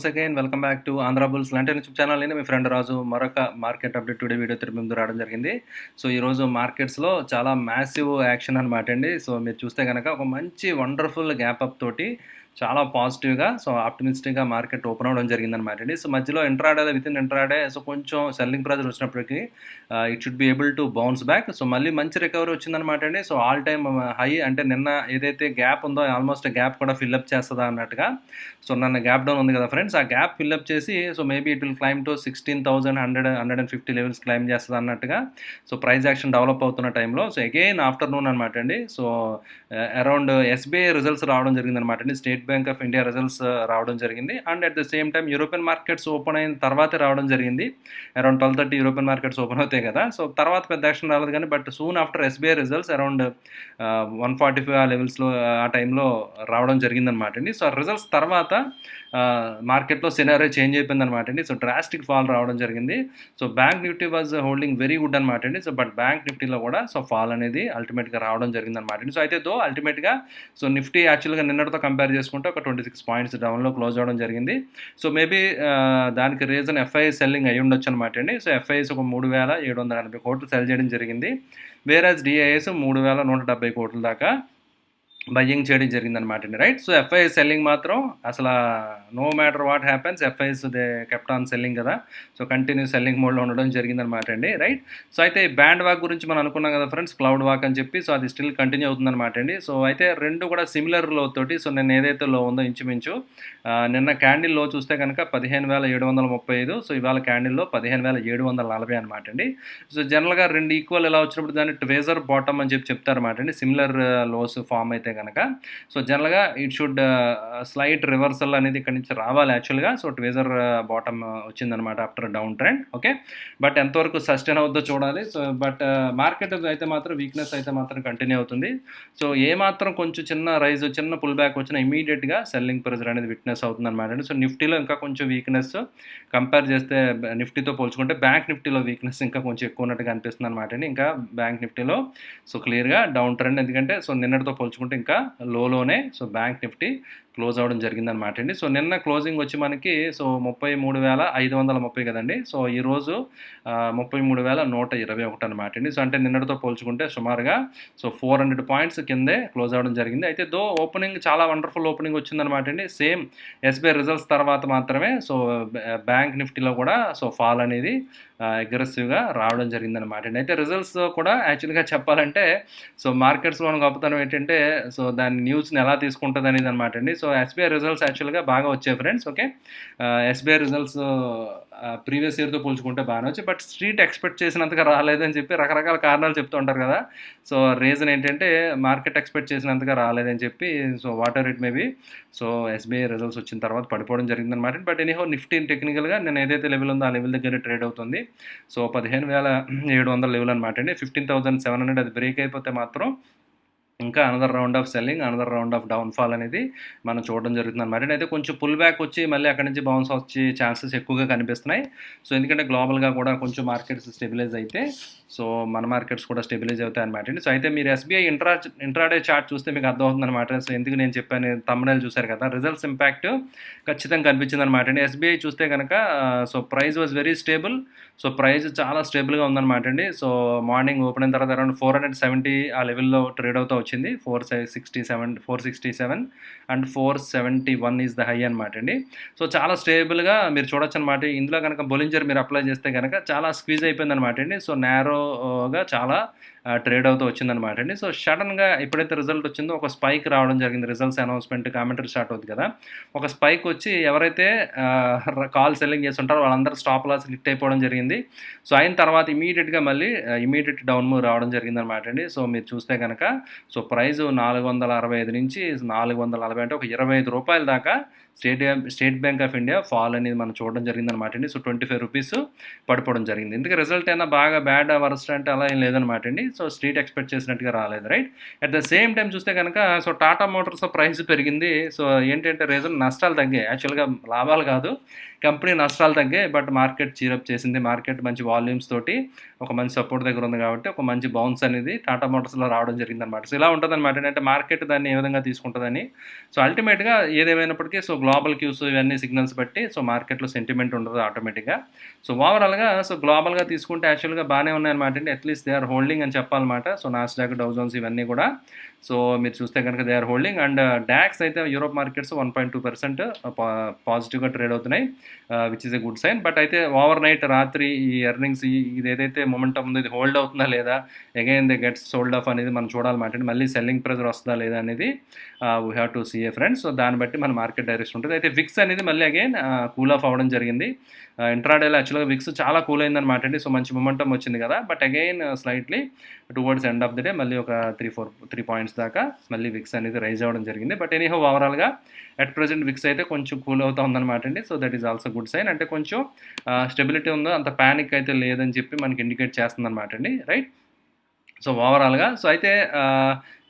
Once again welcome back to Andhra bulls లాంటి YouTube channel. నేను మీ friend రాజు మరొక మార్కెట్ అప్డేట్ టుడే వీడియో తిరిగి ముందు రావడం జరిగింది. సో ఈరోజు మార్కెట్స్లో చాలా మ్యాసివ్ యాక్షన్ అనమాట అండి. సో మీరు చూస్తే కనుక ఒక మంచి వండర్ఫుల్ గ్యాప్ అప్ తోటి చాలా పాజిటివ్గా ఆప్టిమిస్టిక్గా మార్కెట్ ఓపెన్ అవ్వడం జరిగిందనమాట అండి. సో మధ్యలో విత్ ఇన్ ఇంట్రాడే సో కొంచెం సెల్లింగ్ ప్రెజర్ వచ్చినప్పటికీ it should be able to bounce back. So మళ్ళీ మంచి రికవరీ వచ్చిందనమాట అండి. సో ఆల్ టైమ్ హై అంటే నిన్న ఏదైతే గ్యాప్ ఉందో ఆల్మోస్ట్ గ్యాప్ కూడా ఫిల్అప్ చేస్తుందా అన్నట్టుగా. సో నన్ను గ్యాప్ డౌన్ ఉంది కదా ఫ్రెండ్స్, ఆ గ్యాప్ ఫిల్అప్ చేసి so maybe it will claim to 16,150 levels claim చేస్తుంది అన్నట్టుగా. సో ప్రైస్ యాక్షన్ డెవలప్ అవుతున్న టైంలో సో అగైన్ ఆఫ్టర్నూన్ అనమాట అండి. సో అరౌండ్ SBI రిజల్ట్స్ రావడం జరిగిందనమాట అండి. State bank of India results రావడం జరిగింది. And at the same time European markets open అయిన తర్వాతే రావడం జరిగింది. అరౌండ్ 12:30 యూరోపియన్ మార్కెట్స్ ఓపెన్ అవుతాయి కదా. సో తర్వాత పెద్ద యాక్షన్ రాలేదు కానీ but soon after SBI results around 145 ఆ లెవెల్స్లో ఆ టైంలో రావడం జరిగిందనమాట అండి. సో రిజల్ట్స్ తర్వాత మార్కెట్లో సినారియో చేంజ్ అయిపోయింది అనమాట అండి. సో డ్రాస్టిక్ ఫాల్ రావడం జరిగింది. So bank Nifty was holding very good అనమాట అండి. సో బట్ బ్యాంక్ నిఫ్టీలో కూడా సో ఫాల్ అనేది అల్టిమేట్గా రావడం జరిగింది అనమాట అండి. సో అయితే అల్టిమేట్గా సో నిఫ్టీ యాక్చువల్గా నిన్నటితో కంపేర్ చేసుకుంటే ఒక 26 పాయింట్స్ డౌన్లో క్లోజ్ అవ్వడం జరిగింది. సో మేబీ దానికి రీజన్ FI సెల్లింగ్ అయ్యి ఉండొచ్చు అనమాట అండి. సో FIs ఒక 3,780 కోట్లు సెల్ చేయడం జరిగింది. వేరాజ్ DIs 3,170 కోట్ల దాకా బయ్యింగ్ చేయడం జరిగిందనమాట అండి. రైట్. సో FI సెల్లింగ్ మాత్రం అసలు no matter what happens FIs they kept on selling కదా. సో కంటిన్యూ సెల్లింగ్ మోడ్లో ఉండడం జరిగిందనమాట అండి. రైట్. సో అయితే బ్యాండ్ వాక్ గురించి మనం అనుకున్నాం కదా ఫ్రెండ్స్, క్లౌడ్ వాక్ అని చెప్పి. సో అది స్టిల్ కంటిన్యూ అవుతుందన్నమాట అండి. సో అయితే రెండు కూడా సిమిలర్ లో తోటి సో నిన్న ఏదైతే లో ఉందో ఇంచుమించు నిన్న క్యాండిల్ లో చూస్తే కనుక 15,735. సో ఇవాళ క్యాండిల్లో 15,740 అనమాట అండి. సో జనరల్గా రెండు ఈక్వల్ ఎలా వచ్చినప్పుడు దాన్ని ట్వేజర్ బాటమ్ అని చెప్పి చెప్తారన్నమాట అండి. సిమిలర్ లోస్ ఫామ్ అయితే కనుక సో జనరల్గా ఇట్ షుడ్ స్లైట్ రివర్సల్ అనేది ఇక్కడ నుంచి రావాలి యాక్చువల్గా. సో ట్వేజర్ బాటమ్ వచ్చిందనమాట after down trend. Okay, but ఎంతవరకు సస్టైన్ అవుద్దో చూడాలి. సో బట్ మార్కెట్ అయితే మాత్రం వీక్నెస్ అయితే మాత్రం కంటిన్యూ అవుతుంది. సో ఏ మాత్రం కొంచెం చిన్న రైజ్ చిన్న పుల్ బ్యాక్ వచ్చిన ఇమీడియట్గా సెల్లింగ్ ప్రెజర్ అనేది విట్నెస్ అవుతుంది అనమాట అండి. సో నిఫ్టీలో ఇంకా కొంచెం వీక్నెస్ కంపేర్ చేస్తే నిఫ్టీతో పోల్చుకుంటే బ్యాంక్ నిఫ్టీలో వీక్నెస్ ఇంకా కొంచెం ఎక్కువ ఉన్నట్టుగా అనిపిస్తుంది అనమాట అండి. ఇంకా బ్యాంక్ నిఫ్టీలో సో క్లియర్గా డౌన్ ట్రెండ్, ఎందుకంటే సో నిన్నటితో పోల్చుకుంటే ఇంకా లోనే సో బ్యాంక్ నిఫ్టీ క్లోజ్ అవ్వడం జరిగిందనమాట అండి. సో నిన్న క్లోజింగ్ వచ్చి మనకి సో 33,530 కదండి. సో ఈరోజు 33,121 అనమాట అండి. సో అంటే నిన్నటితో పోల్చుకుంటే సుమారుగా సో 400 పాయింట్స్ కిందే క్లోజ్ అవ్వడం జరిగింది. అయితే ఓపెనింగ్ చాలా వండర్ఫుల్ ఓపెనింగ్ వచ్చిందనమాట అండి. సేమ్ SBI రిజల్ట్స్ తర్వాత మాత్రమే సో బ్యాంక్ నిఫ్టీలో కూడా సో ఫాల్ అనేది అగ్రెసివ్గా రావడం జరిగిందనమాట అండి. అయితే రిజల్ట్స్ కూడా యాక్చువల్గా చెప్పాలంటే సో మార్కెట్స్లో గొప్పతనం ఏంటంటే సో దాని న్యూస్ని ఎలా తీసుకుంటుంది అనేది అనమాట అండి. సో SBI రిజల్ట్స్ యాక్చువల్గా బాగా వచ్చాయి friends. Okay, SBI results previous ఇయర్తో పోల్చుకుంటే బాగానే వచ్చాయి, బట్ స్ట్రీట్ ఎక్స్పెక్ట్ చేసినంతగా రాలేదని చెప్పి రకరకాల కారణాలు చెప్తూ ఉంటారు కదా. సో రీజన్ ఏంటంటే మార్కెట్ ఎక్స్పెక్ట్ చేసినంతగా రాలేదని చెప్పి so water it maybe so SBI results వచ్చిన తర్వాత పడిపోవడం జరిగిందనమాట. బట్ ఎనీహౌ నిఫ్టీ టెక్నికల్గా నేను ఏదైతే లెవెల్ ఉందో ఆ లెవెల్ దగ్గర ట్రేడ్ అవుతుంది. సో 15,700 లెవెల్ అనమాట అండి. 15,700 అది బ్రేక్ అయిపోతే మాత్రం ఇంకా another round of selling, another round of downfall అనేది మనం చూడడం జరుగుతుంది అనమాట. అయితే కొంచెం పుల్ బ్యాక్ వచ్చి మళ్ళీ అక్కడి నుంచి బౌన్స్ వచ్చే ఛాన్సెస్ ఎక్కువగా కనిపిస్తున్నాయి. సో ఎందుకంటే గ్లోబల్గా కూడా కొంచెం మార్కెట్స్ స్టెబిలైజ్ అయితే సో మన మార్కెట్స్ కూడా స్టెబిలైజ్ అవుతాయి అనమాట అండి. సో అయితే మీరు SBI ఇంట్రాడే చార్ట్ చూస్తే మీకు అర్థమవుతుంది అనమాట. సో ఎందుకు నేను చెప్పాను, థంబ్నెయిల్ చూశారు కదా, రిజల్ట్స్ ఇంపాక్ట్ ఖచ్చితంగా కనిపించింది అనమాట అండి. SBI చూస్తే కనుక so price was very stable. So price చాలా స్టేబుల్గా ఉందన్నమాట అండి. సో మార్నింగ్ ఓపెన్ అయిన తర్వాత అరౌండ్ 470 ఆ లెవెల్లో ట్రేడ్ అవుతూ వచ్చింది. 467 అండ్ 471 ఈజ్ ద హై అనమాట అండి. సో చాలా స్టేబుల్గా మీరు చూడొచ్చు అనమాట. ఇందులో కనుక బొలింజర్ మీరు అప్లై చేస్తే కనుక చాలా స్క్వీజ్ అయిపోయింది అనమాట అండి. సో నేరోగా చాలా ట్రేడ్ అవుతూ వచ్చిందనమాట అండి. సో సడన్గా ఎప్పుడైతే రిజల్ట్ వచ్చిందో ఒక స్పైక్ రావడం జరిగింది. రిజల్ట్స్ అనౌన్స్మెంట్ కామెంటరీ స్టార్ట్ అవుతుంది కదా, ఒక స్పైక్ వచ్చి ఎవరైతే కాల్ సెల్లింగ్ చేస్తుంటారో వాళ్ళందరూ స్టాప్ లాస్ హిట్ అయిపోవడం జరిగింది. సో అయిన తర్వాత ఇమీడియట్గా మళ్ళీ ఇమీడియట్ డౌన్ మూవ్ రావడం జరిగిందనమాట అండి. సో మీరు చూస్తే కనుక సో ప్రైస్ 465 నుంచి 440 అంటే ఒక 25 రూపాయల దాకా state bank of India fall అనేది మనం చూడడం జరిగిందనమాట అండి. సో 25 రూపీస్ పడిపోవడం జరిగింది. ఎందుకంటే రిజల్ట్ అయినా బాగా బ్యాడ్ వర్స్ట్ అంటే అలా ఏం లేదనమాట అండి. సో స్ట్రీట్ ఎక్స్పెక్ట్ చేసినట్టుగా రాలేదు. Right. At the same time చూస్తే కనుక సో టాటా మోటార్స్ ప్రైస్ పెరిగింది. సో ఏంటంటే రీజన్ నష్టాలు తగ్గాయి, యాక్చువల్గా లాభాలు కాదు, కంపెనీ నష్టాలు తగ్గాయి. బట్ మార్కెట్ చీరప్ చేసింది. మార్కెట్ మంచి వాల్యూమ్స్ తోటి ఒక మంచి సపోర్ట్ దగ్గర ఉంది కాబట్టి ఒక మంచి బౌన్స్ అనేది టాటా మోటార్స్లో రావడం జరిగిందనమాట. సో ఇలా ఉంటుందన్నమాట. అంటే మార్కెట్ దాన్ని ఏ విధంగా తీసుకుంటుందని. సో అల్టిమేట్‌గా ఏదేమైనప్పటికీ సో గ్లోబల్ క్యూస్ ఇవన్నీ సిగ్నల్స్ బట్టి సో మార్కెట్‌లో సెంటిమెంట్ ఉండదు ఆటోమేటిక్‌గా. సో ఓవరాల్‌గా సో గ్లోబల్‌గా తీసుకుంటే యాక్చువల్‌గా బానే ఉన్నాయన్నమాట అండి. అట్‌లీస్ట్ దే ఆర్ హోల్డింగ్ అని చెప్పాలన్నమాట. సో నాస్డాక్, డౌ జోన్స్ ఇవన్నీ కూడా. సో మీరు చూస్తే కనుక they are holding. And DAX అయితే యూరోప్ మార్కెట్స్ 1.2% పాజిటివ్‌గా ట్రేడ్ అవుతున్నాయి. Which is a good sign. But అయితే ఓవర్ నైట్ రాత్రి ఈ ఎర్నింగ్స్ ఇది ఏదైతే మొమెంటమ్ ఉందో ఇది హోల్డ్ అవుతుందా లేదా, again they gets sold off అనేది మనం చూడాలన్నమాట. మళ్ళీ సెల్లింగ్ ప్రెజర్ వస్తుందా లేదా అనేది we have to see a friends. So దాన్ని బట్టి మన మార్కెట్ డైరెక్షన్ ఉంటుంది. అయితే విక్స్ అనేది మళ్ళీ అగైన్ కూల్ ఆఫ్ అవ్వడం జరిగింది. ఇంట్రాడేలో యాక్చువల్గా విక్స్ చాలా కూల్ అయిందనమాట అండి. సో మంచి మొమెంటమ్ వచ్చింది కదా, but again slightly towards end of the day మళ్ళీ ఒక 3 పాయింట్స్ దాకా మళ్ళీ విక్స్ అనేది రైజ్ అవ్వడం జరిగింది. బట్ ఎనీహౌ ఓవరాల్గా అట్ ప్రెజెంట్ విక్స్ అయితే కొంచెం కూల్ అవుతా ఉందన్నమాట అండి. So that is also good sign. అంటే కొంచెం స్టెబిలిటీ ఉందో, అంత ప్యానిక్ అయితే లేదని చెప్పి మనకి ఇండికేట్ చేస్తుంది అనమాట అండి, రైట్. సో ఓవరాల్గా సో అయితే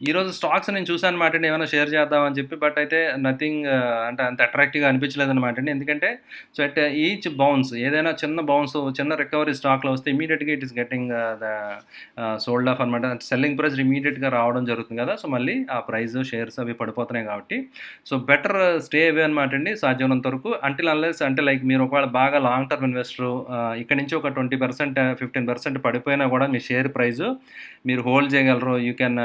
ఈరోజు స్టాక్స్ నేను చూసాను అనమాట అండి, ఏమైనా షేర్ చేద్దామని చెప్పి. బట్ అయితే నథింగ్ అంటే అంత అట్రాక్టివ్గా అనిపించలేదు అనమాట అండి. ఎందుకంటే సో అట్ ఈచ్ బౌన్స్ ఏదైనా చిన్న బౌన్స్, చిన్న రికవరీ స్టాక్లో వస్తే ఇమీడియట్గా it is getting the sold of అనమాట. సెల్లింగ్ ప్రైస్ ఇమీడియట్గా రావడం జరుగుతుంది కదా. సో మళ్ళీ ఆ ప్రైస్ షేర్స్ అవి పడిపోతున్నాయి కాబట్టి సో బెటర్ స్టే అవే అనమాట అండి సాధ్యమైనంత వరకు. అంటిల్ అన్లెస్ అంటే లైక్ మీరు ఒకవేళ బాగా లాంగ్ టర్మ్ ఇన్వెస్టర్ ఇక్కడ నుంచి ఒక 20% 15% పడిపోయినా కూడా మీ షేర్ ప్రైస్ మీరు హోల్డ్ చేయగలరు. You can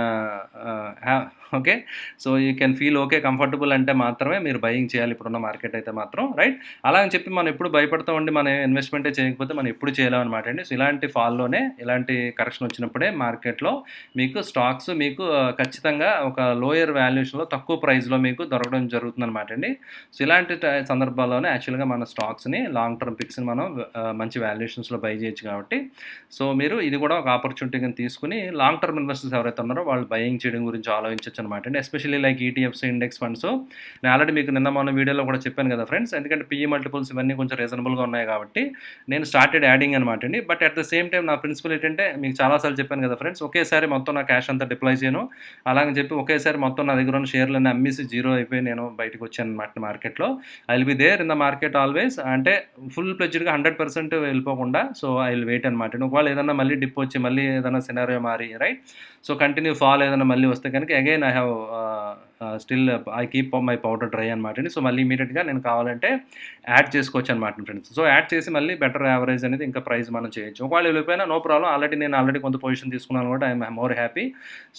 okay. So you can feel okay comfortable అంటే మాత్రమే మీరు బయింగ్ చేయాలి ఇప్పుడున్న మార్కెట్ అయితే మాత్రం, రైట్. అలా అని చెప్పి మనం ఎప్పుడు భయపడతామండి, మన ఇన్వెస్ట్మెంటే చేయకపోతే మనం ఎప్పుడు చేయలేం అనమాట అండి. సో ఇలాంటి ఫాల్లోనే, ఇలాంటి కరెక్షన్ వచ్చినప్పుడే మార్కెట్లో మీకు స్టాక్స్ మీకు ఖచ్చితంగా ఒక లోయర్ వాల్యుయేషన్లో తక్కువ ప్రైస్లో మీకు దొరకడం జరుగుతుందన్నమాట అండి. సో ఇలాంటి సందర్భాల్లోనే యాక్చువల్గా మన స్టాక్స్ని లాంగ్ టర్మ్ పిక్స్ని మనం మంచి వాల్యుయేషన్స్లో బై చేయొచ్చు కాబట్టి సో మీరు ఇది కూడా ఒక ఆపర్చునిటీగా తీసుకుని లాంగ్ టర్మ్ ఇన్వెస్టర్స్ ఎవరైతే ఉన్నారో వాళ్ళు బయింగ్ చేయడం గురించి ఆలోచించవచ్చు అనమాట అండి. Especially like ETFs, index funds. నేను ఆల్రెడీ మీకు నిన్న మొన్న వీడియోలో కూడా చెప్పాను కదా ఫ్రెండ్స్, ఎందుకంటే పిఈ మల్టిపుల్స్ ఇవన్నీ కొంచెం రీజనబుల్గా ఉన్నాయి కాబట్టి నేను స్టార్టెడ్ యాడింగ్ అనమాట అండి. But at the same time నా ప్రిన్సిపల్ ఏంటంటే మీకు చాలాసార్లు చెప్పాను కదా ఫ్రెండ్స్, ఒకేసారి మొత్తం నా క్యాష్ అంతా డిప్లాయ్ చేయను. అలాగని చెప్పి ఒకేసారి మొత్తం నా దగ్గర ఉన్న షేర్లన్నీ అమ్మేసి జీరో అయిపోయి నేను బయటకు వచ్చాను అనమాట మార్కెట్లో. I will be there in the market always. అంటే ఫుల్ ప్లెడ్జ్డ్గా 100% వెళ్ళిపోకుండా సో ఐ విల్ వెయిట్ అనమాట. ఒకవేళ ఏదన్నా మళ్ళీ డిప్ వచ్చి మళ్ళీ ఏదైనా సినారియో మారి, రైట్, సో కంటిన్యూ ఫాల్ ఏదైనా మళ్ళీ వస్తే కనుక again I have still I keep my powder dry అనమాట అండి. సో మళ్ళీ ఇమీడియట్గా నేను కావాలంటే యాడ్ చేసుకోవచ్చు అనమాట ఫ్రెండ్స్. సో యాడ్ చేసి మళ్ళీ బెటర్ యావరేజ్ అనేది ఇంకా ప్రైస్ మనం చేయొచ్చు. ఒకవేళ వెళ్ళిపోయినా నో ప్రాబ్లం, ఆల్రెడీ కొంత పొజిషన్ తీసుకున్నాను కూడా I'm more happy.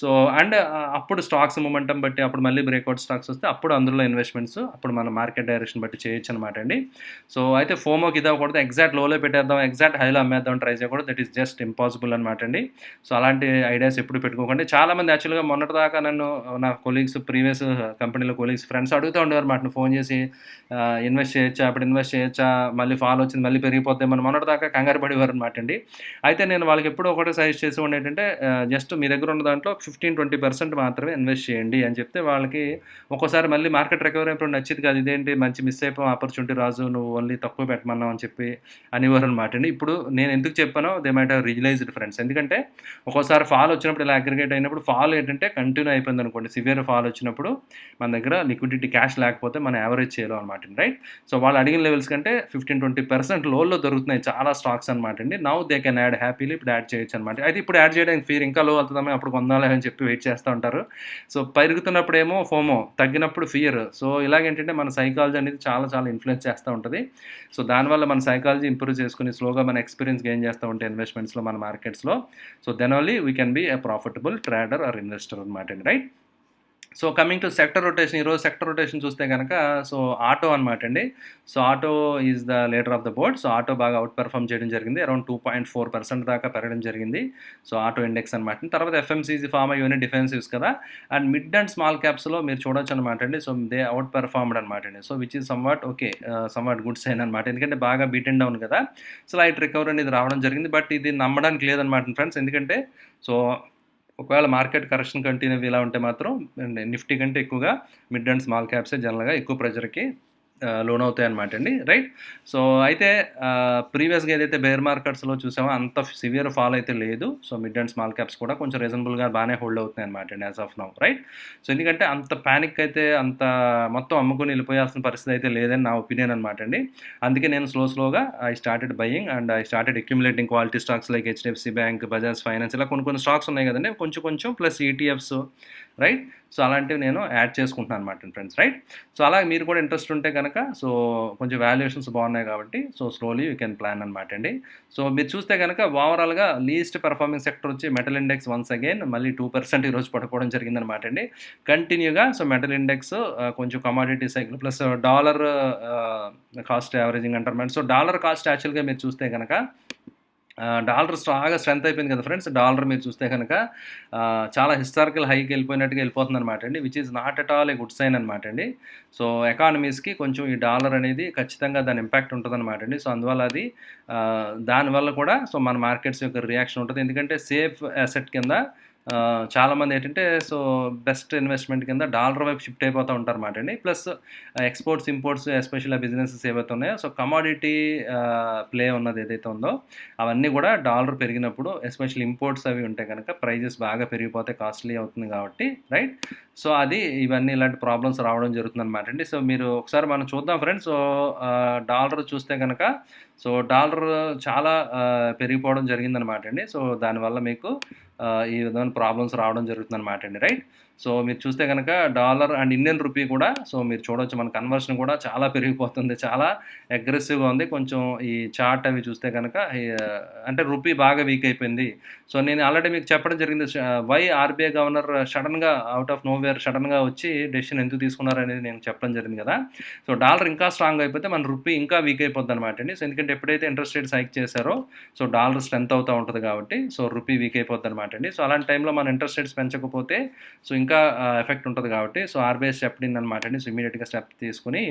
So and అప్పుడు స్టాక్స్ మూమెంటం బట్టి అప్పుడు మళ్ళీ బ్రేక్అవుట్ స్టాక్స్ వస్తే అప్పుడు అందులో ఇన్వెస్ట్మెంట్స్ అప్పుడు మన మార్కెట్ డైరెక్షన్ బట్టి చేయొచ్చు అనమాట అండి. సో అయితే ఫోమోకి ఇది అవ్వకూడదు, ఎగ్జాక్ట్ లోలో పెట్టేద్దాం, ఎగ్జాక్ట్ హైలో అమ్మేద్దాం ట్రై చేయకూడదు. దట్ ఈస్ జస్ట్ ఇంపాసిబుల్ అనమాట అండి. సో అలాంటి ఐడియాస్ ఎప్పుడు పెట్టుకోకండి. చాలామంది యాక్చువల్గా మొన్నటిదాకా నన్ను నా కొలీగ్స్, ప్రీవియస్ కంపెనీలో కొలీగ్స్, ఫ్రెండ్స్ అడుగుతూ ఉండేవారు మాట ఫోన్ చేసి ఇన్వెస్ట్ చేయొచ్చా, అప్పుడు ఇన్వెస్ట్ చేయొచ్చా, మళ్ళీ ఫాల్ వచ్చింది మళ్ళీ పెరిగిపోతే మనం మొన్నటిదాకా కంగారు పడేవారు అనమాట అండి. అయితే నేను వాళ్ళకి ఎప్పుడు ఒకటే సజెస్ట్ చేసి ఉండే ఏంటంటే జస్ట్ మీ దగ్గర ఉన్న దాంట్లో 15-20% మాత్రమే ఇన్వెస్ట్ చేయండి అని చెప్తే వాళ్ళకి ఒక్కోసారి మళ్ళీ మార్కెట్ రికవరీ అయినప్పుడు నచ్చింది కాదు, ఇదేంటి మంచి మిస్ అయిపోయాం ఆపర్చునిటీ రాజు, నువ్వు ఓన్లీ తక్కువ పెట్టమన్నావు అని చెప్పి అనేవారు అనమాట అండి. ఇప్పుడు నేను ఎందుకు చెప్పానో they might have realised friends. ఎందుకంటే ఒక్కోసారి ఫాల్ వచ్చినప్పుడు ఇలా అగ్రిగేట్ అయినప్పుడు ఫాల్ ఏంటంటే కంటిన్యూ అయిపోయింది అనుకోండి, సివియర్ ఫాల్ వచ్చినప్పుడు మన దగ్గర లిక్విడిటీ క్యాష్ లేకపోతే మనం యావరేజ్ చేయలేం అనమాట, రైట్. సో వాళ్ళు అడిగిన లెవెల్స్ కంటే 15-20% లోలో దొరుకుతున్నాయి చాలా స్టాక్స్ అనమాట అండి. Now they can add happily, ఇప్పుడు యాడ్ చేయొచ్చు అనమాట. అయితే ఇప్పుడు యాడ్ చేయడానికి ఫీర్ ఇంకా లో అవుతుందామే అప్పుడు కొందాలి అని చెప్పి వెయిట్ చేస్తూ ఉంటారు. సో పెరుగుతున్నప్పుడేమో ఫోమో, తగ్గినప్పుడు ఫియర్. సో ఇలాగేంటంటే మన సైకాలజీ అనేది చాలా చాలా ఇన్ఫ్లుయెన్స్ చేస్తూ ఉంటుంది. సో దానివల్ల మన సైకాలజీ ఇంప్రూవ్ చేసుకుని స్లోగా మన ఎక్స్పీరియన్స్ గెయిన్ చేస్తూ ఉంటే ఇన్వెస్ట్మెంట్స్లో మన మార్కెట్స్లో, so then only we can be a profitable trader or investor అనమాట అండి, right. So coming to sector rotation, ఈరోజు సెక్టర్ రొటేషన్ చూస్తే కనుక సో ఆటో అనమాట అండి. So auto is the leader of the board. So auto బాగా outperform చేయడం జరిగింది, అరౌండ్ 2.4% దాకా పెరగడం జరిగింది. సో ఆటో ఇండెక్స్ అనమాట. తర్వాత ఎఫ్ఎంసీజీ, ఫార్మా ఇవన్నీ డిఫెన్సివ్స్ కదా. అండ్ మిడ్ అండ్ స్మాల్ క్యాప్స్లో మీరు చూడొచ్చు అనమాట అండి. సో దే అవుట్ పెర్ఫార్మ్డ్ అనమాట అండి. So which is somewhat okay, somewhat good sign అనమాట. ఎందుకంటే బాగా బీట్ అండ్ డౌన్ కదా, సో లైట్ రికవరీ అనేది రావడం జరిగింది. బట్ ఇది నమ్మడానికి లేదనమాట ఫ్రెండ్స్. ఎందుకంటే సో ఒకవేళ మార్కెట్ కరెక్షన్ కంటిన్యూ ఇలా ఉంటే మాత్రం నిఫ్టీ కంటే ఎక్కువగా మిడ్ అండ్ స్మాల్ క్యాప్సే జనరల్గా ఎక్కువ ప్రెజర్కి లోనవుతాయి అనమాట అండి. రైట్. సో అయితే ప్రీవియస్‌గా ఏదైతే బేర్ మార్కెట్స్‌లో చూసామో అంత సివియర్ ఫాల్ అయితే లేదు. So mid and small caps కూడా కొంచెం రీజనబుల్‌గా బానే హోల్డ్ అవుతున్నాయి అనమాట అండి as of now. Right. So ఎందుకంటే అంత పానిక్ అయితే అంత మొత్తం అమ్ముకొని వెళ్ళిపోయాల్సిన పరిస్థితి అయితే లేదని నా ఒపీనియన్ అనమాట అండి. అందుకే నేను స్లోగా I started buying and I started accumulating quality stocks like HDFC bank, Bajaj finance ఇలా కొన్ని స్టాక్స్ ఉన్నాయి కదండీ! కొంచెం ప్లస్ ఈటీఎఫ్స్. రైట్. సో అలాంటివి నేను యాడ్ చేసుకుంటున్నాను అనమాట ఫ్రెండ్స్. రైట్. సో అలాగే మీరు కూడా ఇంట్రెస్ట్ ఉంటే కనుక సో కొంచెం వాల్యుయేషన్స్ బాగున్నాయి కాబట్టి so slowly you can plan అనమాట అండి. సో మీరు చూస్తే కనుక ఓవరాల్గా లీస్ట్ పెర్ఫార్మింగ్ సెక్టర్ వచ్చి మెటల్ ఇండెక్స్ వన్స్ అగైన్ మళ్ళీ 2% ఈరోజు పడిపోవడం జరిగిందనమాట అండి కంటిన్యూగా. సో మెటల్ ఇండెక్స్ కొంచెం commodity cycle plus dollar cost averaging అంటారు మేడం. సో డాలర్ కాస్ట్ యాక్చువల్గా మీరు చూస్తే కనుక డాలర్ బాగా స్ట్రెంత్ అయిపోయింది కదా ఫ్రెండ్స్. డాలర్ మీరు చూస్తే కనుక చాలా హిస్టారికల్ హైకి వెళ్ళిపోయినట్టుగా వెళ్ళిపోతుంది అనమాట అండి, which is not at all a good sign అనమాట అండి. సో ఎకానమీస్కి కొంచెం ఈ డాలర్ అనేది ఖచ్చితంగా దాని ఇంపాక్ట్ ఉంటుంది అనమాట అండి. సో అందువల్ల అది దానివల్ల కూడా సో మన మార్కెట్స్ యొక్క రియాక్షన్ ఉంటుంది. ఎందుకంటే సేఫ్ అసెట్ కింద చాలామంది ఏంటంటే సో బెస్ట్ ఇన్వెస్ట్మెంట్ కింద డాలర్ వైపు షిఫ్ట్ అయిపోతూ ఉంటారు అనమాట అండి. Plus exports imports especial businesses ఏవైతే ఉన్నాయో సో కమాడిటీ ప్లే ఉన్నది ఏదైతే ఉందో అవన్నీ కూడా డాలర్ పెరిగినప్పుడు ఎస్పెషల్ ఇంపోర్ట్స్ అవి ఉంటే కనుక ప్రైజెస్ బాగా పెరిగిపోతే కాస్ట్లీ అవుతుంది కాబట్టి. రైట్. సో అది ఇవన్నీ ఇలాంటి ప్రాబ్లమ్స్ రావడం జరుగుతుంది అనమాట అండి. సో మీరు ఒకసారి మనం చూద్దాం ఫ్రెండ్స్. సో డాలర్ చూస్తే కనుక సో డాలర్ చాలా పెరిగిపోవడం జరిగిందనమాట అండి. సో దానివల్ల మీకు ఈ విధమైన ప్రాబ్లమ్స్ రావడం జరుగుతుందన్నమాట అండి. రైట్. సో మీరు చూస్తే కనుక డాలర్ అండ్ ఇండియన్ రూపీ కూడా సో మీరు చూడొచ్చు మన కన్వర్షన్ కూడా చాలా పెరిగిపోతుంది, చాలా అగ్రెసివ్గా ఉంది. కొంచెం ఈ చార్ట్ అవి చూస్తే కనుక అంటే రూపీ బాగా వీక్ అయిపోయింది. సో నేను ఆల్రెడీ మీకు చెప్పడం జరిగింది వై ఆర్బీఐ గవర్నర్ సడన్గా అవుట్ ఆఫ్ నోవేర్ సడన్గా వచ్చి డెసిషన్ ఎందుకు తీసుకున్నారు అనేది నేను చెప్పడం జరిగింది కదా. సో డాలర్ ఇంకా స్ట్రాంగ్ అయిపోతే మన రూపీ ఇంకా వీక్ అయిపోద్ది అనమాట అండి. సో ఎందుకంటే ఎప్పుడైతే ఇంట్రెస్ట్ రేట్స్ హైక్ చేశారో సో డాలర్ స్ట్రెంత్ అవుతూ ఉంటుంది కాబట్టి సో రూపీ వీక్ అయిపోద్ది అనమాట అండి. సో అలాంటి టైంలో మన ఇంట్రెస్ట్ రేట్స్ పెంచకపోతే సో ఇంకా ఎఫెక్ట్ ఉంటుంది కాబట్టి సో ఆర్బీఐ స్టెప్ ఇన్ అనమాట అండి. సో ఇమీడియట్గా స్టెప్ తీసుకుని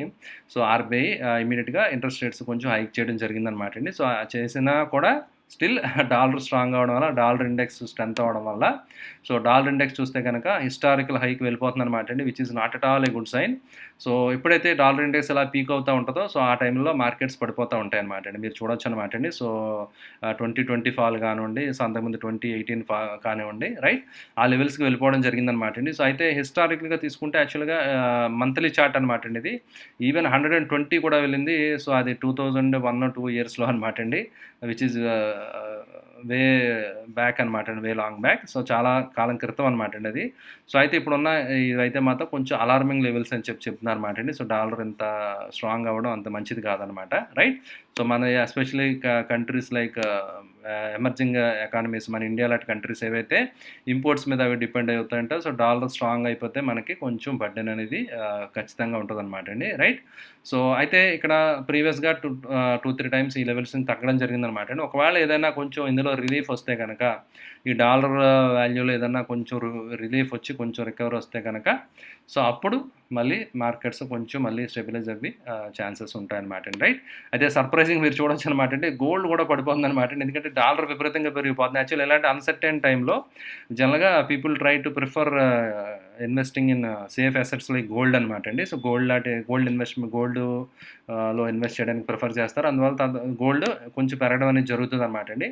సో ఆర్బీఐ ఇమీడియట్గా ఇంట్రెస్ట్ రేట్స్ కొంచెం హైక్ చేయడం జరిగిందనమాట అండి. సో చేసినా కూడా స్టిల్ డాలర్ స్ట్రాంగ్ అవ్వడం వల్ల డాలర్ ఇండెక్స్ స్ట్రెంత్ అవ్వడం వల్ల సో డాలర్ ఇండెక్స్ చూస్తే కనుక హిస్టారికల్ హైక్ వెళ్ళిపోతుంది అనమాట అండి, which is not at all a good sign. So ఎప్పుడైతే డాలర్ ఇండెక్స్ ఇలా పీక్ అవుతూ ఉంటుందో సో ఆ టైంలో మార్కెట్స్ పడిపోతూ ఉంటాయి అనమాట అండి. మీరు చూడొచ్చు అనమాట అండి. సో 2020 ఫాల్ కానివ్వండి, సో అంతకుముందు 2018 కానివ్వండి. రైట్. ఆ లెవెల్స్కి వెళ్ళిపోవడం జరిగిందనమాట అండి. సో అయితే హిస్టారికల్గా తీసుకుంటే యాక్చువల్గా మంత్లీ చార్ట్ అనమాట అండి ఇది. ఈవెన్ 120 కూడా వెళ్ళింది. సో అది 2001-2 ఇయర్స్లో అనమాట అండి, విచ్ ఈజ్ వే బ్యాక్ అనమాట అండి, వే లాంగ్ బ్యాక్. సో చాలా కాలం క్రితం అనమాట అండి అది. సో అయితే ఇప్పుడున్న ఇవైతే మాత్రం కొంచెం అలార్మింగ్ లెవెల్స్ అని చెప్తున్నారు అనమాట అండి. సో డాలర్ ఇంత స్ట్రాంగ్ అవ్వడం అంత మంచిది కాదనమాట. రైట్. సో మన especially countries like emerging economies మన ఇండియా లాంటి కంట్రీస్ ఏవైతే ఇంపోర్ట్స్ మీద అవి డిపెండ్ అవుతాయంటే సో డాలర్ స్ట్రాంగ్ అయిపోతే మనకి కొంచెం బర్డెన్ అనేది ఖచ్చితంగా ఉంటుంది అనమాట అండి. రైట్. సో అయితే ఇక్కడ ప్రీవియస్గా 2-3 టైమ్స్ ఈ లెవెల్స్ని తగ్గడం జరిగిందనమాట అండి. ఒకవేళ ఏదైనా కొంచెం ఇందులో రిలీఫ్ వస్తే కనుక ఈ డాలర్ వాల్యూలో ఏదన్నా కొంచెం రిలీఫ్ వచ్చి కొంచెం రికవర్ వస్తే కనుక సో అప్పుడు మళ్ళీ మార్కెట్స్ కొంచెం మళ్ళీ స్టెబిలైజ్ అవ్వి ఛాన్సెస్ ఉంటాయన్నమాట అండి. రైట్. అయితే సర్ప్రైజింగ్ మీరు చూడొచ్చు అనమాట అండి, గోల్డ్ కూడా పడిపోతుంది అనమాట అండి. ఎందుకంటే డాలర్ విపరీతంగా పెరిగిపోతుంది. యాక్చువల్లీ ఇలాంటి అన్సర్టైన్ టైంలో జనరల్గా people try to prefer investing in safe assets like gold అనమాట అండి. సో గోల్డ్ ఇన్వెస్ట్మెంట్ లో ఇన్వెస్ట్ చేయడానికి ప్రిఫర్ చేస్తారు. అందువల్ల గోల్డ్ కొంచెం పెరగడం అనేది జరుగుతుంది అనమాట అండి.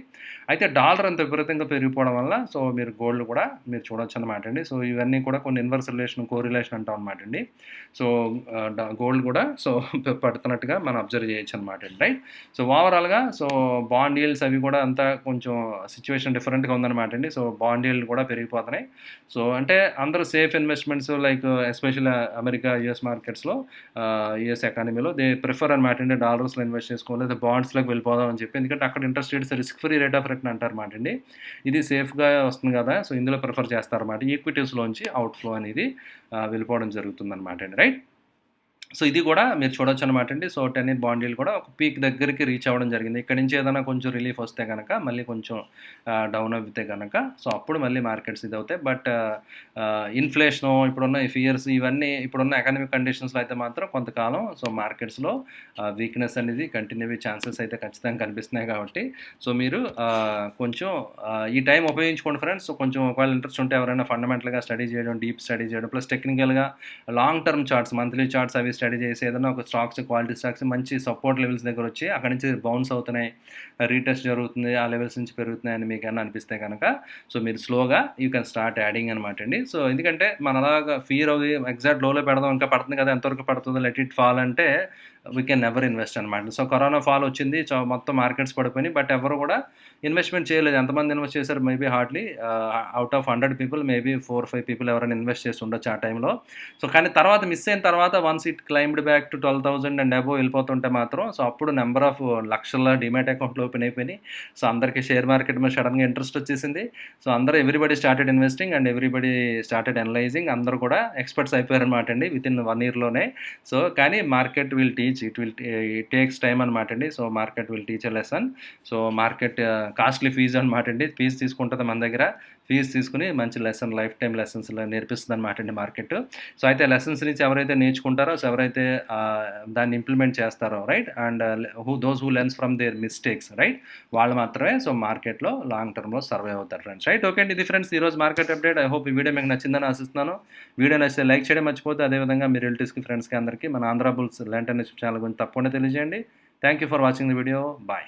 అయితే డాలర్ అంత విపరీతంగా పెరిగిపోవడం వల్ల సో మీరు గోల్డ్ కూడా మీరు చూడొచ్చు అనమాట అండి. సో ఇవన్నీ కూడా కొన్ని ఇన్వర్స్ రిలేషన్ కోరిలేషన్ అంటాం అనమాట అండి. సో గోల్డ్ కూడా సో పడుతున్నట్టుగా మనం అబ్జర్వ్ చేయొచ్చు అనమాట అండి. రైట్. సో ఓవరాల్గా సో బాండ్ ఈల్డ్స్ అవి కూడా అంతా కొంచెం సిచ్యువేషన్ డిఫరెంట్గా ఉందన్నమాట అండి. సో బాండ్ ఈల్డ్ కూడా పెరిగిపోతున్నాయి. సో అంటే అందరూ safe investments like especial America US మార్కెట్స్లో యుఎస్ ఎకానమీలో దే ప్రిఫర్ అనమాట అండి డాలర్స్లో ఇన్వెస్ట్ చేసుకోవాలి లేదా బాండ్స్లోకి వెళ్ళిపోదాం అని చెప్పి. ఎందుకంటే అక్కడ interest rates risk free rate of return అంటారు అనమాట అండి. ఇది సేఫ్గా వస్తుంది కదా, సో ఇందులో ప్రిఫర్ చేస్తారన్నమాట. ఈక్విటీస్లోంచి అవుట్ఫ్లో అనేది వెళ్ళిపోవడం జరుగుతుందన్నమాట అండి. రైట్. సో ఇది కూడా మీరు చూడొచ్చు అనమాట అండి. సో 10-year బాండ్ ఈల్డ్ కూడా ఒక పీక్ దగ్గరికి రీచ్ అవ్వడం జరిగింది. ఇక్కడ నుంచి ఏదైనా కొంచెం రిలీఫ్ వస్తే కనుక మళ్ళీ కొంచెం డౌన్ అవుతే కనుక సో అప్పుడు మళ్ళీ మార్కెట్స్ ఇది అవుతాయి. బట్ ఇన్ఫ్లేషను ఇప్పుడున్న ఫియర్స్ ఇవన్నీ ఇప్పుడున్న ఎకనామిక్ కండిషన్స్లో అయితే మాత్రం కొంతకాలం సో మార్కెట్స్లో వీక్నెస్ అనేది కంటిన్యూ అయ్యే ఛాన్సెస్ అయితే ఖచ్చితంగా కనిపిస్తున్నాయి కాబట్టి సో మీరు కొంచెం ఈ టైం ఉపయోగించుకోండి ఫ్రెండ్స్. సో కొంచెం ఒకవేళ ఇంట్రెస్ట్ ఉంటే ఎవరైనా ఫండమెంటల్గా స్టడీ చేయడం, డీప్ స్టడీ చేయడం, ప్లస్ టెక్నికల్గా long term charts monthly charts అవి స్టడీ చేసి ఏదైనా ఒక స్టాక్స్ క్వాలిటీ స్టాక్స్ మంచి సపోర్ట్ లెవెల్స్ దగ్గర వచ్చి అక్కడి నుంచి బౌన్స్ అవుతున్నాయి, రీటెస్ట్ జరుగుతుంది, ఆ లెవెల్స్ నుంచి పెరుగుతున్నాయని మీకు ఏమైనా అనిపిస్తే కనుక సో మీరు స్లోగా యూ కెన్ స్టార్ట్ యాడింగ్ అనమాట అండి. సో ఎందుకంటే మన అలాగా ఫియర్ అవి ఎగ్జాక్ట్ లోలో పెడదాం, ఇంకా పడుతుంది కదా, ఎంతవరకు పడుతుందో, లెట్ ఇట్ ఫాల్ అంటే వీ కెన్ నెవర్ ఇన్వెస్ట్ అనమాట. సో కరోనా ఫాల్ వచ్చింది, మొత్తం మార్కెట్స్ పడిపోయినాయి, బట్ ఎవరు కూడా ఇన్వెస్ట్మెంట్ చేయలేదు. ఎంతమంది ఇన్వెస్ట్ చేశారు? Maybe hardly out of 100 people maybe 4-5 people ఎవరైనా ఇన్వెస్ట్ చేసి ఉండొచ్చు ఆ టైంలో. సో కానీ తర్వాత మిస్ అయిన తర్వాత once it climbed back to 12,000 and above వెళ్ళిపోతుంటే మాత్రం సో అప్పుడు నెంబర్ ఆఫ్ లక్షల డిమాట్ అకౌంట్లు ఓపెన్ అయిపోయినాయి. సో అందరికీ షేర్ మార్కెట్ మీద సడన్గా ఇంట్రెస్ట్ వచ్చేసింది. సో అందరూ everybody started investing and everybody started analysing. అందరూ కూడా ఎక్స్పర్ట్స్ అయిపోయారనమాట అండి వితిన్ 1 ఇయర్లోనే. సో కానీ market will teach, it takes time అనమాట అండి. So market will teach a lesson. So market costly fee అనమాట అండి. ఫీజు తీసుకుంటుంది మన దగ్గర, ఫీజు తీసుకుని మంచి లెసన్, లైఫ్ టైం లెసన్స్ నేర్పిస్తుంది అనమాట అండి మార్కెట్. సో అయితే లెసన్స్ నుంచి ఎవరైతే నేర్చుకుంటారో, సో ఎవరైతే దాన్ని ఇంప్లిమెంట్ చేస్తారో right, and those who learns from there mistakes right, వాళ్ళు మాత్రమే సో మార్కెట్లో లాంగ్ టర్మ్లో సర్వైవ్ అవుతారు ఫ్రెండ్స్ రైట్. ఓకే అండి, ఇది ఫ్రెండ్స్ ఈరోజు మార్కెట్ అప్డేట్. ఐ హోప్ ఈ వీడియో మీకు నచ్చిందని ఆశిస్తున్నాను. వీడియో నచ్చితే లైక్ చేయడం మర్చిపోతే, అదేవిధంగా మీ రిలేటివ్స్కి, ఫ్రెండ్స్కి అందరికీ మన ఆంధ్ర బుల్స్ ల్యాంటర్న్ ఛానల్ గురించి తప్పకుండా తెలియజేయండి. Thank you for watching the video. Bye.